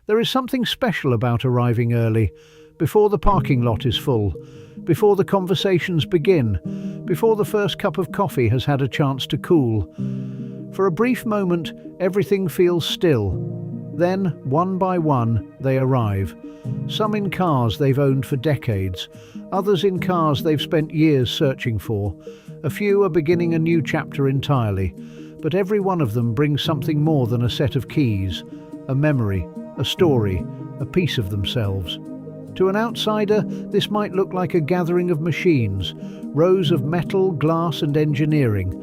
There is something special about arriving early, before the parking lot is full, before the conversations begin, before the first cup of coffee has had a chance to cool. For a brief moment, everything feels still. Then, one by one, they arrive. Some in cars they've owned for decades, others in cars they've spent years searching for. A few are beginning a new chapter entirely, but every one of them brings something more than a set of keys, a memory, a story, a piece of themselves. To an outsider, this might look like a gathering of machines, rows of metal, glass and engineering.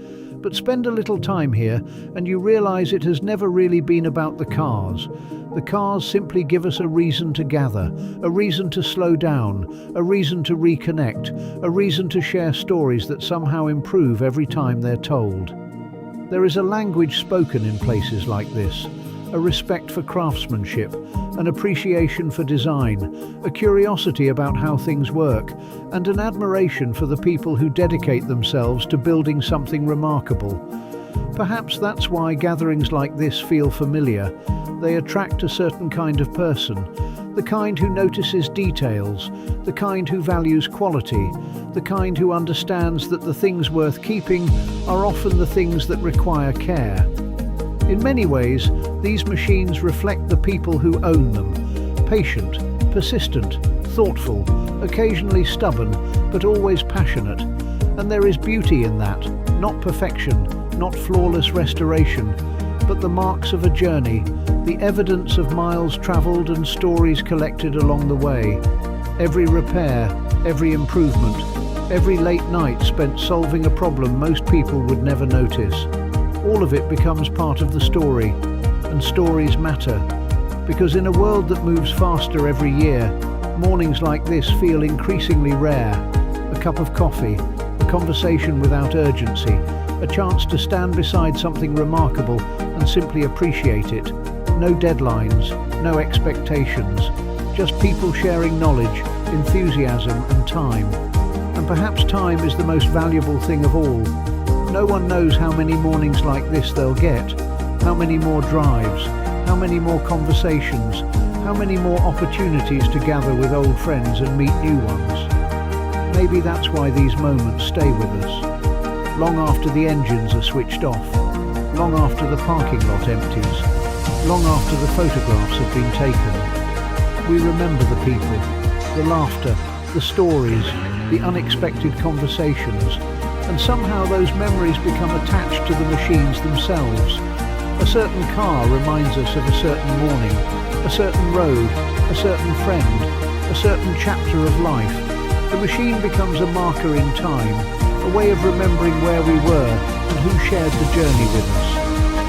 But spend a little time here and you realize it has never really been about the cars. The cars simply give us a reason to gather, a reason to slow down, a reason to reconnect, a reason to share stories that somehow improve every time they're told. There is a language spoken in places like this, a respect for craftsmanship, an appreciation for design, a curiosity about how things work, and an admiration for the people who dedicate themselves to building something remarkable. Perhaps that's why gatherings like this feel familiar. They attract a certain kind of person, the kind who notices details, the kind who values quality, the kind who understands that the things worth keeping are often the things that require care. In many ways, these machines reflect the people who own them. Patient, persistent, thoughtful, occasionally stubborn, but always passionate. And there is beauty in that, not perfection, not flawless restoration, but the marks of a journey, the evidence of miles traveled and stories collected along the way. Every repair, every improvement, every late night spent solving a problem most people would never notice. All of it becomes part of the story, and stories matter. Because in a world that moves faster every year, mornings like this feel increasingly rare. A cup of coffee, a conversation without urgency, a chance to stand beside something remarkable and simply appreciate it. No deadlines, no expectations, just people sharing knowledge, enthusiasm and time. And perhaps time is the most valuable thing of all. No one knows how many mornings like this they'll get, how many more drives, how many more conversations, how many more opportunities to gather with old friends and meet new ones. Maybe that's why these moments stay with us. Long after the engines are switched off, long after the parking lot empties, long after the photographs have been taken, we remember the people, the laughter, the stories, the unexpected conversations, and somehow those memories become attached to the machines themselves. A certain car reminds us of a certain morning, a certain road, a certain friend, a certain chapter of life. The machine becomes a marker in time, a way of remembering where we were and who shared the journey with us.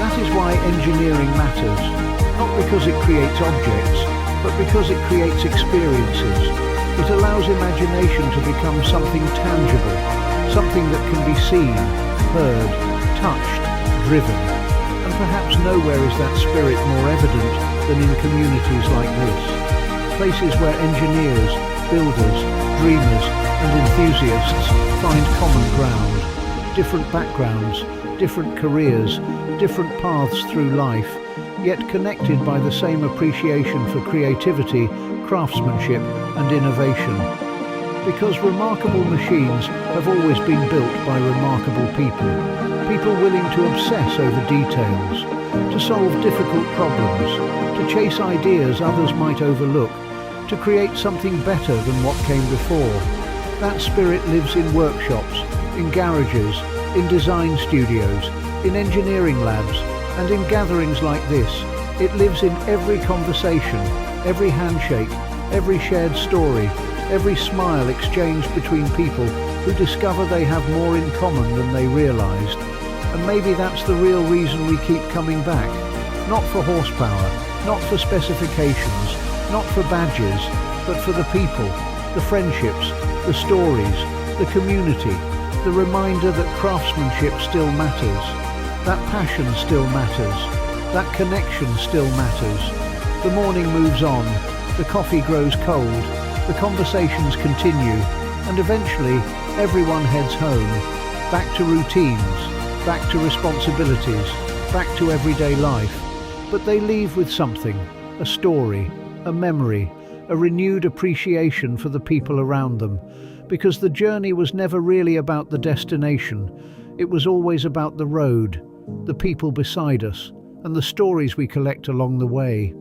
That is why engineering matters, not because it creates objects, but because it creates experiences. It allows imagination to become something tangible, something that can be seen, heard, touched, driven. And perhaps nowhere is that spirit more evident than in communities like this. Places where engineers, builders, dreamers and enthusiasts find common ground. Different backgrounds, different careers, different paths through life, yet connected by the same appreciation for creativity, craftsmanship and innovation. Because remarkable machines have always been built by remarkable people willing to obsess over details, to solve difficult problems, to chase ideas others might overlook, to create something better than what came before. That spirit lives in workshops, in garages, in design studios, in engineering labs, and in gatherings like this. It lives in every conversation, every handshake, every shared story, every smile exchanged between people who discover they have more in common than they realized. And maybe that's the real reason we keep coming back. Not for horsepower, not for specifications, not for badges, but for the people, the friendships, the stories, the community, the reminder that craftsmanship still matters, that passion still matters, that connection still matters. The morning moves on, the coffee grows cold, the conversations continue, and eventually everyone heads home, back to routines, back to responsibilities, back to everyday life. But they leave with something, a story, a memory, a renewed appreciation for the people around them, because the journey was never really about the destination. It was always about the road, the people beside us, and the stories we collect along the way.